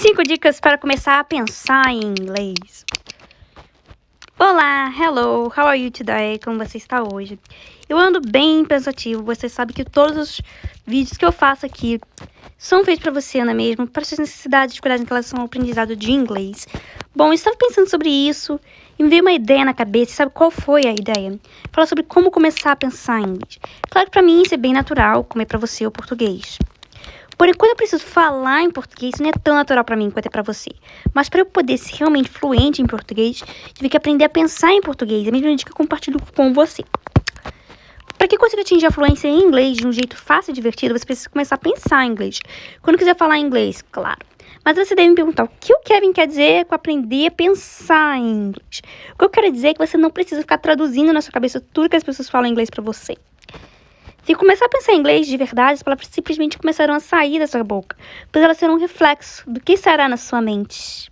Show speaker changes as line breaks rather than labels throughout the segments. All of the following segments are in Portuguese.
5 dicas para começar a pensar em inglês. Olá, hello, how are you today? Como você está hoje? Eu ando bem pensativo, você sabe que todos os vídeos que eu faço aqui são feitos para você, não é mesmo? Para suas necessidades e dificuldades em relação ao aprendizado de inglês. Bom, eu estava pensando sobre isso e me veio uma ideia na cabeça. Sabe qual foi a ideia? Falar sobre como começar a pensar em inglês. Claro que para mim isso é bem natural, como é para você o português. Porém, quando eu preciso falar em português, isso não é tão natural para mim quanto é para você. Mas para eu poder ser realmente fluente em português, tive que aprender a pensar em português. É a mesma dica que eu compartilho com você. Para que consiga atingir a fluência em inglês de um jeito fácil e divertido, você precisa começar a pensar em inglês. Quando quiser falar inglês, claro. Mas você deve me perguntar o que o Kevin quer dizer com aprender a pensar em inglês. O que eu quero dizer é que você não precisa ficar traduzindo na sua cabeça tudo que as pessoas falam em inglês para você. Se começar a pensar em inglês de verdade, as palavras simplesmente começarão a sair da sua boca, pois elas serão um reflexo do que será na sua mente.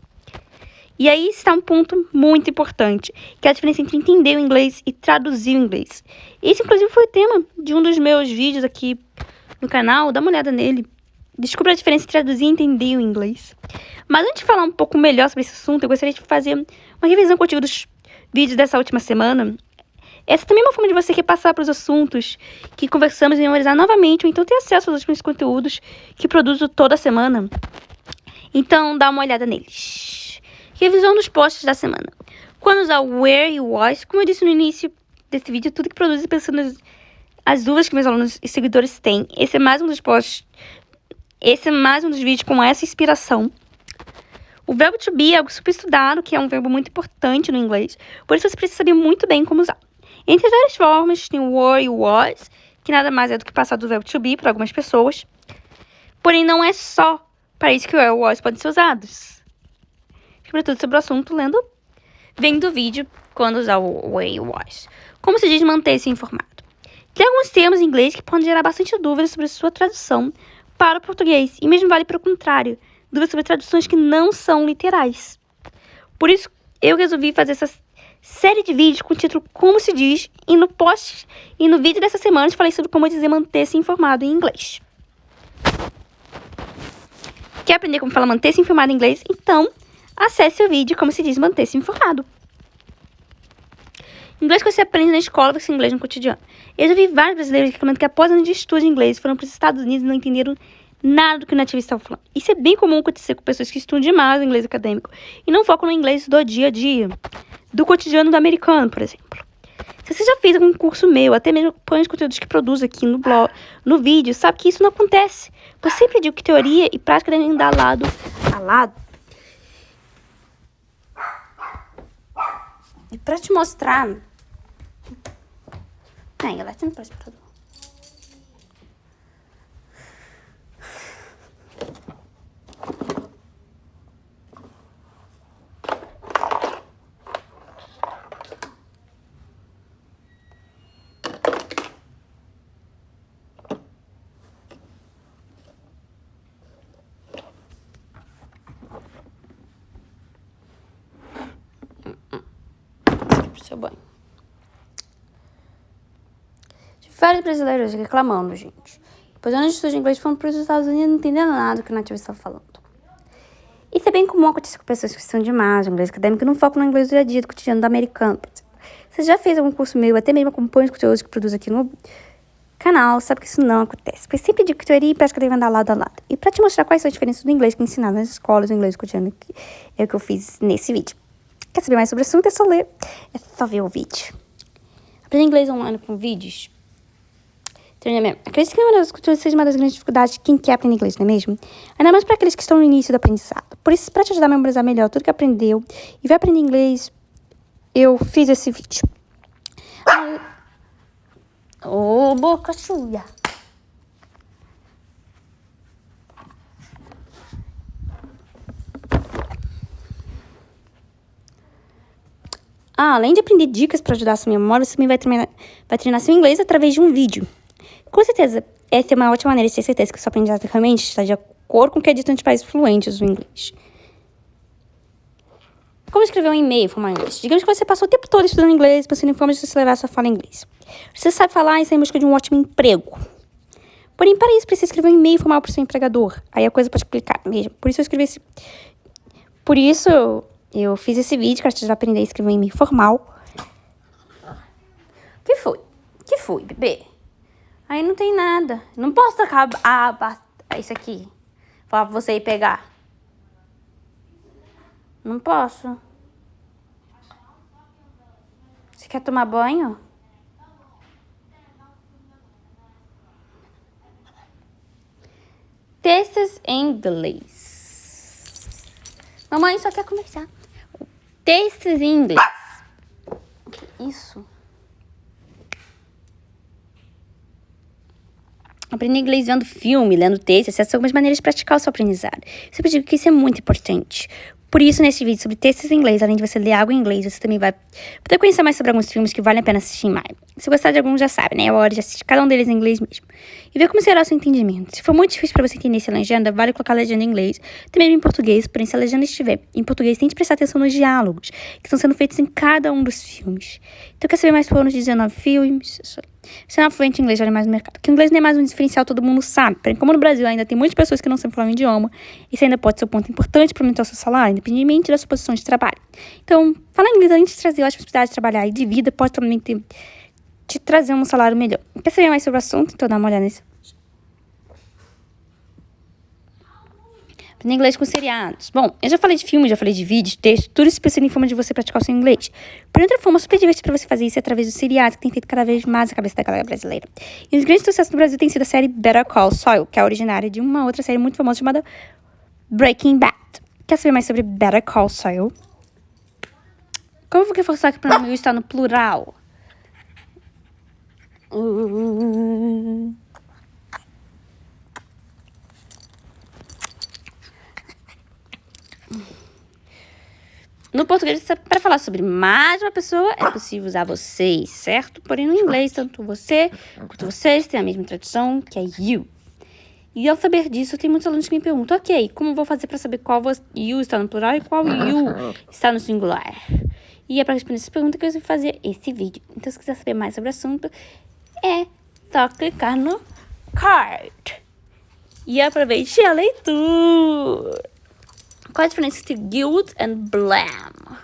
E aí está um ponto muito importante, que é a diferença entre entender o inglês e traduzir o inglês. Esse, inclusive, foi o tema de um dos meus vídeos aqui no canal, dá uma olhada nele. Descubra a diferença entre traduzir e entender o inglês. Mas antes de falar um pouco melhor sobre esse assunto, eu gostaria de fazer uma revisão contigo dos vídeos dessa última semana. Essa também é uma forma de você repassar para os assuntos que conversamos e memorizar novamente, ou então ter acesso aos últimos conteúdos que produzo toda semana. Então, dá uma olhada neles. Revisão dos posts da semana. Quando usar o where e o was, como eu disse no início desse vídeo, tudo que produzo pensando as dúvidas que meus alunos e seguidores têm. Esse é mais um dos posts. Esse é mais um dos vídeos com essa inspiração. O verbo to be é algo super estudado, que é um verbo muito importante no inglês. Por isso você precisa saber muito bem como usar. Entre as várias formas, tem o were e o was, que nada mais é do que passar do verbo to be para algumas pessoas. Porém, não é só para isso que o were e o was podem ser usados. Sobre tudo sobre o assunto, vendo o vídeo quando usar o were e o was. Como se diz manter-se informado? Tem alguns termos em inglês que podem gerar bastante dúvidas sobre sua tradução para o português. E mesmo vale para o contrário, dúvidas sobre traduções que não são literais. Por isso, eu resolvi fazer essa série de vídeos com o título Como se diz, e no vídeo dessa semana eu falei sobre como dizer manter-se informado em inglês. Quer aprender como falar manter-se informado em inglês? Então, acesse o vídeo Como se diz manter-se informado. Inglês que você aprende na escola versus inglês no cotidiano. Eu já vi vários brasileiros reclamando que após anos de estudo de inglês foram para os Estados Unidos e não entenderam nada do que o nativo estava falando. Isso é bem comum acontecer com pessoas que estudam demais o inglês acadêmico e não focam no inglês do dia a dia, do cotidiano do americano, por exemplo. Se você já fez algum curso meu, até mesmo põe os conteúdos que produzo aqui no blog, no vídeo, sabe que isso não acontece. Pois sempre digo que teoria e prática devem andar lado a lado. E pra te mostrar... ela tem para o seu banho. Vários brasileiros reclamando, gente. Pois anos de estudo de inglês foram para os Estados Unidos não entendendo nada do que o nativo estava falando. Isso é bem comum acontecer com pessoas que estão demais no inglês acadêmico e não focam no inglês do dia a dia, do cotidiano do americano. Você já fez algum curso meu, até mesmo acompanha os conteúdos que produzo aqui no canal, sabe que isso não acontece. Pois sempre digo que teoria e prática devem andar lado a lado. E para te mostrar quais são as diferenças do inglês que é ensinado nas escolas, o inglês cotidiano, que é o que eu fiz nesse vídeo. Quer saber mais sobre o assunto? É só ler, é só ver o vídeo. Aprender inglês online com vídeos. Acredito que uma das culturas seja uma das grandes dificuldades de quem quer aprender inglês, não é mesmo? Ainda mais para aqueles que estão no início do aprendizado. Por isso, para te ajudar a memorizar melhor tudo que aprendeu e vai aprender inglês, eu fiz esse vídeo. Boca suja! Além de aprender dicas para ajudar a sua memória, você também vai treinar seu inglês através de um vídeo. Com certeza, essa é uma ótima maneira de ter certeza que o seu aprendizado realmente está de acordo com o que é dito nos países fluentes do inglês. Como escrever um e-mail para inglês? Digamos que você passou o tempo todo estudando inglês, pensando em formas de acelerar a sua fala em inglês. Você sabe falar e está em busca de um ótimo emprego. Porém, para isso, precisa escrever um e-mail formal para o seu empregador. Aí a coisa pode clicar mesmo. Por isso eu fiz esse vídeo, para te aprender a escrever um e-mail formal. Que foi, bebê? Aí não tem nada. Não posso tacar isso aqui. Falar pra você ir pegar. Não posso. Você quer tomar banho? Textos em inglês. Mamãe só quer conversar. Textos em inglês. Isso. Aprender inglês vendo filme, lendo texto, essas são algumas maneiras de praticar o seu aprendizado. Eu sempre digo que isso é muito importante. Por isso, nesse vídeo sobre textos em inglês, além de você ler algo em inglês, você também vai poder conhecer mais sobre alguns filmes que valem a pena assistir mais. Se gostar de alguns, já sabe, né? É hora de assistir cada um deles em inglês mesmo. E ver como será o seu entendimento. Se for muito difícil para você entender essa legenda, vale colocar a legenda em inglês, também em português, porém se a legenda estiver em português, tente prestar atenção nos diálogos que estão sendo feitos em cada um dos filmes. Então, quer saber mais sobre os 19 filmes? Você não é fluente em inglês, vale mais no mercado. Porque o inglês não é mais um diferencial, todo mundo sabe. Porém, como no Brasil ainda tem muitas pessoas que não sabem falar o idioma, isso ainda pode ser um ponto importante para aumentar o seu salário, independentemente da sua posição de trabalho. Então, falar inglês, além de trazer ótimas possibilidades de trabalhar e de vida, pode também te trazer um salário melhor. Quer saber mais sobre o assunto? Então dá uma olhada nesse. Aprender inglês com seriados. Bom, eu já falei de filmes, já falei de vídeos, texto, tudo isso precisa em forma de você praticar o seu inglês. Por outra forma super divertida para você fazer isso é através dos seriados, que tem feito cada vez mais a cabeça da galera brasileira. E os grandes sucessos do Brasil tem sido a série Better Call Saul, que é originária de uma outra série muito famosa chamada Breaking Bad. Quer saber mais sobre Better Call Saul? Como eu vou reforçar aqui para o meu estar no plural? No português, para falar sobre mais uma pessoa, é possível usar vocês, certo? Porém, no inglês, tanto você quanto vocês têm a mesma tradução, que é you. E ao saber disso, tem muitos alunos que me perguntam, ok, como vou fazer para saber qual you está no plural e qual you está no singular? E é para responder essa pergunta que eu vou fazer esse vídeo. Então, se quiser saber mais sobre o assunto, é só clicar no card. E aproveite a leitura. Qual a diferença entre guilt and blame?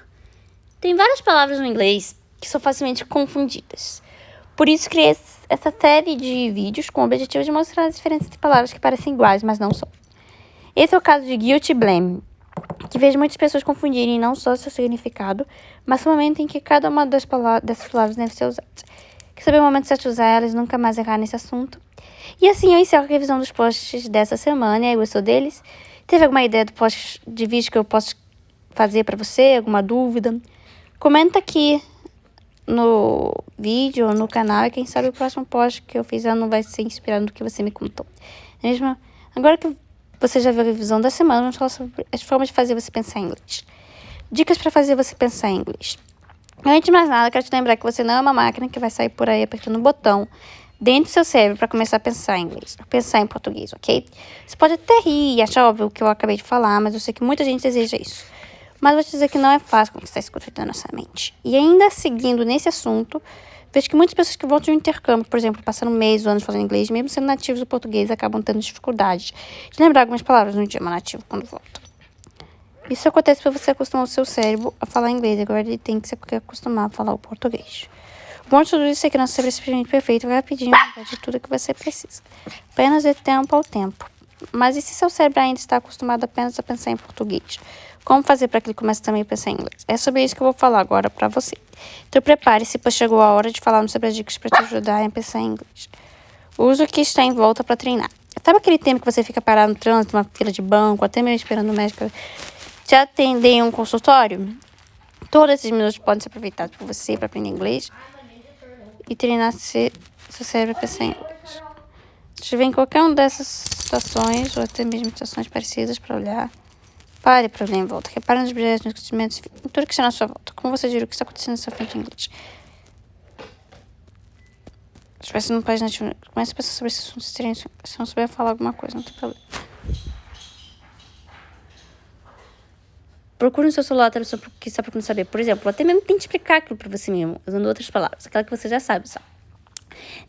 Tem várias palavras no inglês que são facilmente confundidas. Por isso criei essa série de vídeos com o objetivo de mostrar as diferenças entre palavras que parecem iguais, mas não são. Esse é o caso de guilt e blame, que vejo muitas pessoas confundirem não só seu significado, mas o momento em que cada uma dessas palavras deve ser usada. Quer saber o momento certo de usar elas, nunca mais errar nesse assunto? E assim eu encerro a revisão dos posts dessa semana. E aí, gostou deles? Teve alguma ideia do post de vídeo que eu posso fazer pra você? Alguma dúvida? Comenta aqui no vídeo ou no canal. E quem sabe o próximo post que eu fizer não vai ser inspirado no que você me contou. Mesmo? Agora que você já viu a revisão da semana, vamos falar sobre as formas de fazer você pensar em inglês. Dicas para fazer você pensar em inglês. Antes de mais nada, quero te lembrar que você não é uma máquina que vai sair por aí apertando um botão dentro do seu cérebro para começar a pensar em inglês, pensar em português, ok? Você pode até rir e achar óbvio o que eu acabei de falar, mas eu sei que muita gente deseja isso. Mas vou te dizer que não é fácil conquistar esse conceito na nossa mente. E ainda seguindo nesse assunto, vejo que muitas pessoas que voltam de um intercâmbio, por exemplo, passando meses ou anos falando inglês, mesmo sendo nativos do português, acabam tendo dificuldades de lembrar algumas palavras no idioma nativo quando voltam. Isso acontece porque você acostumar o seu cérebro a falar inglês, agora ele tem que se acostumar a falar o português. O bom de tudo isso é que nosso cérebro é simplesmente perfeito, vai rapidinho, de tudo que você precisa. Apenas de tempo ao tempo. Mas e se seu cérebro ainda está acostumado apenas a pensar em português? Como fazer para que ele comece também a pensar em inglês? É sobre isso que eu vou falar agora para você. Então prepare-se, pois chegou a hora de falarmos sobre as dicas para te ajudar a pensar em inglês. Use o que está em volta para treinar. Sabe aquele tempo que você fica parado no trânsito, numa fila de banco, até mesmo esperando o médico te atender em um consultório? Todos esses minutos podem ser aproveitados por você para aprender inglês e treinar seu cérebro a pensar em inglês. Se estiver em qualquer uma dessas situações, ou até mesmo situações parecidas para olhar, pare para olhar em volta. Repare nos objetos, nos acontecimentos, em tudo que está na sua volta. Como você diria o que está acontecendo na sua frente em inglês? Se estivesse num país nativo, comece a pensar sobre esse assunto. Se não souber falar alguma coisa, não tem problema. Procure no seu celular o que está procurando saber. Por exemplo, até mesmo tente explicar aquilo para você mesmo, usando outras palavras, aquela que você já sabe, sabe?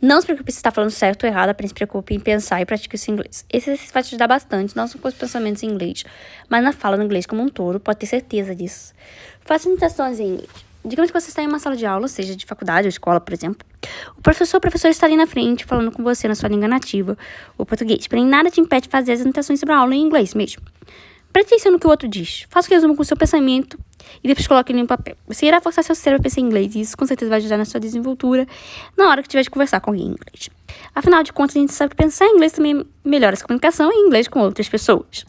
Não se preocupe se está falando certo ou errado, apenas se preocupe em pensar e pratique isso em inglês. Esse exercício vai te ajudar bastante, não só com os pensamentos em inglês, mas na fala no inglês como um todo, pode ter certeza disso. Faça imitações em inglês. Digamos que você está em uma sala de aula, seja de faculdade ou escola, por exemplo. O professor está ali na frente, falando com você na sua língua nativa, o português. Porém, nada te impede de fazer as imitações sobre a aula em inglês mesmo. Preste atenção no que o outro diz. Faça um resumo com o seu pensamento e depois coloque ele em papel. Você irá forçar seu cérebro a pensar em inglês e isso com certeza vai ajudar na sua desenvoltura na hora que tiver de conversar com alguém em inglês. Afinal de contas, a gente sabe que pensar em inglês também melhora essa comunicação em inglês com outras pessoas.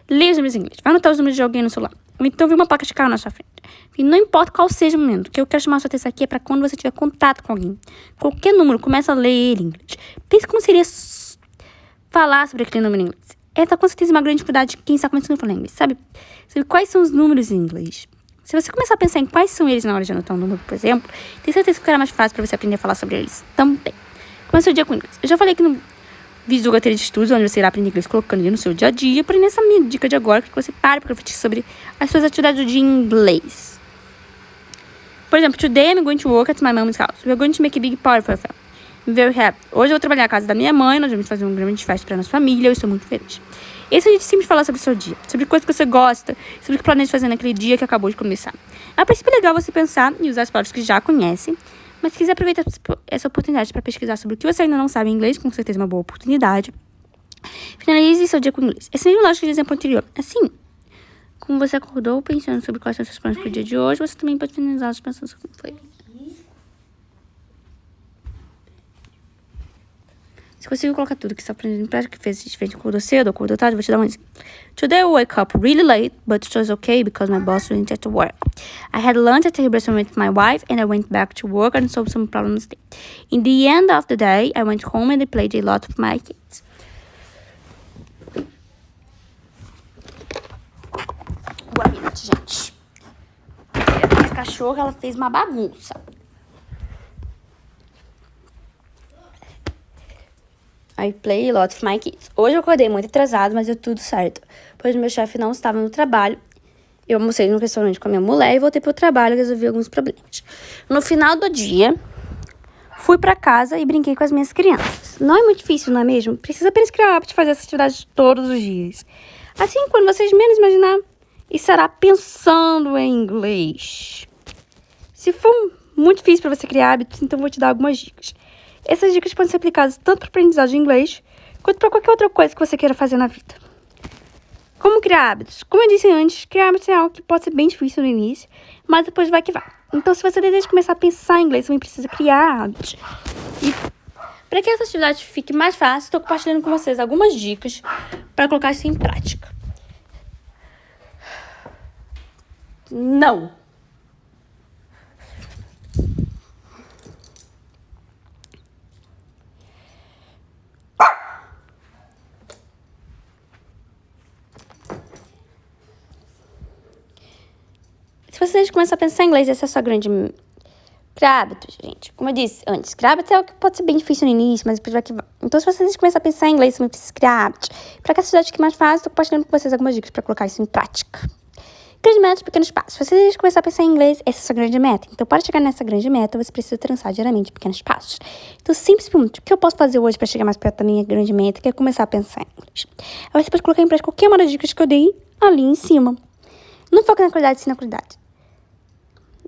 Leia os números em inglês. Vai anotar os números de alguém no celular. Ou então vê uma placa de carro na sua frente. E não importa qual seja o momento. O que eu quero chamar a sua atenção aqui é para quando você tiver contato com alguém. Qualquer número, começa a ler ele em inglês. Pense como seria falar sobre aquele número em inglês. Essa com certeza é uma grande dificuldade de quem está começando a falar inglês. Sabe quais são os números em inglês? Se você começar a pensar em quais são eles na hora de anotar um número, por exemplo, tem certeza que ficará mais fácil para você aprender a falar sobre eles também. Comece o dia com inglês. Eu já falei aqui no vídeo do roteiro de estudos, onde você irá aprender inglês colocando ele no seu dia a dia. Porém, nessa minha dica de agora, que você pare para refletir sobre as suas atividades do dia em inglês. Por exemplo, today I'm going to work at my mom's house. We're going to make a big party for a family. I'm very happy. Hoje eu vou trabalhar na casa da minha mãe, nós vamos fazer um grande festa para a nossa família, eu estou muito feliz. Esse a gente sempre fala sobre o seu dia, sobre coisas que você gosta, sobre o que planeja fazer naquele dia que acabou de começar. A princípio é legal você pensar e usar as palavras que já conhece, mas se quiser aproveitar essa oportunidade para pesquisar sobre o que você ainda não sabe em inglês, com certeza é uma boa oportunidade. Finalize seu dia com inglês. Essa mesma lógica de exemplo anterior. Assim, como você acordou pensando sobre quais são os seus planos para o dia de hoje, você também pode finalizá-los pensando sobre como foi. Se conseguiu colocar tudo que você aprendeu em prática, que fez diferente, acordou cedo, acordou tarde, vou te dar um exemplo. Today I woke up really late, but it was okay because my boss went to work. I had lunch at the restaurant with my wife and I went back to work and solved some problems there. In the end of the day, I went home and I played a lot with my kids. Boa noite, gente. Minha cachorra, ela fez uma bagunça. I play a lot with my kids. Hoje eu acordei muito atrasado, mas deu tudo certo. Pois meu chefe não estava no trabalho. Eu almocei no restaurante com a minha mulher e voltei pro trabalho e resolvi alguns problemas. No final do dia, fui pra casa e brinquei com as minhas crianças. Não é muito difícil, não é mesmo? Precisa apenas criar o hábito de fazer essa atividade todos os dias. Assim, quando vocês menos imaginar, estará pensando em inglês. Se for muito difícil para você criar hábitos, então vou te dar algumas dicas. Essas dicas podem ser aplicadas tanto para aprendizagem de inglês, quanto para qualquer outra coisa que você queira fazer na vida. Como criar hábitos? Como eu disse antes, criar hábitos é algo que pode ser bem difícil no início, mas depois vai que vai. Então, se você deseja começar a pensar em inglês, você também precisa criar hábitos. E para que essa atividade fique mais fácil, estou compartilhando com vocês algumas dicas para colocar isso em prática. Não! Se você começar a pensar em inglês, essa é a sua grande... Criar hábitos, gente. Como eu disse antes, criar hábitos é algo que pode ser bem difícil no início, mas depois vai que vai. Então, se você começar a pensar em inglês, você precisa criar hábitos. Para que a atividade fique mais fácil, estou compartilhando com vocês algumas dicas para colocar isso em prática. Grandes metas, pequenos passos. Se você começar a pensar em inglês, essa é a sua grande meta. Então, para chegar nessa grande meta, você precisa traçar diariamente pequenos passos. Então, sempre se pergunte, o que eu posso fazer hoje para chegar mais perto da minha grande meta, que é começar a pensar em inglês. Aí você pode colocar em prática qualquer uma das dicas que eu dei ali em cima. Não foque na qualidade, sim na qualidade.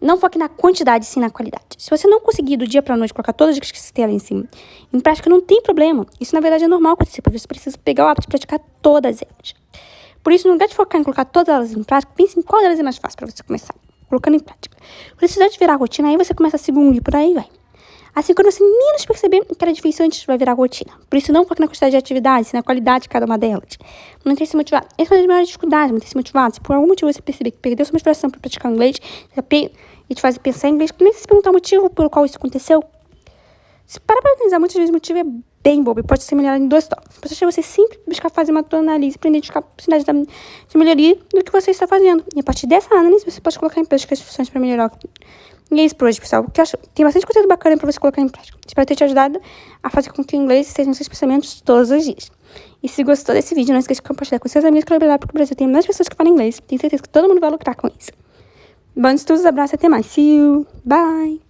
Não foque na quantidade, sim na qualidade. Se você não conseguir do dia pra noite colocar todas as dicas que você tem ali em cima em prática, não tem problema. Isso, na verdade, é normal acontecer, porque você precisa pegar o hábito de praticar todas elas. Por isso, no lugar de focar em colocar todas elas em prática, pense em qual delas é mais fácil pra você começar colocando em prática. Quando você já virar rotina, aí você começa a segundo e por aí vai. Assim, quando você menos perceber que era difícil antes, vai virar rotina. Por isso, não foque na quantidade de atividades, sim na qualidade de cada uma delas. Mantém se motivado. Essa é uma das maiores dificuldades, manter se motivado. Se por algum motivo você perceber que perdeu sua motivação para praticar o inglês, e te fazer pensar em inglês, primeiro se perguntar o motivo pelo qual isso aconteceu. Se parar para analisar, muitas vezes o motivo é bem bobo e pode ser melhorado em 2 tópicos. Você sempre buscar fazer uma autoanálise para identificar a possibilidade de melhoria do que você está fazendo. E a partir dessa análise, você pode colocar em prática as soluções para melhorar. E é isso por hoje, pessoal. Tem bastante conteúdo bacana para você colocar em prática. Espero ter te ajudado a fazer com que o inglês esteja nos seus pensamentos todos os dias. E se gostou desse vídeo, não esqueça de compartilhar com seus amigos e colaborar, porque o Brasil tem mais pessoas que falam inglês. Tenho certeza que todo mundo vai lucrar com isso. Bons estudos, abraço e até mais. See you. Bye.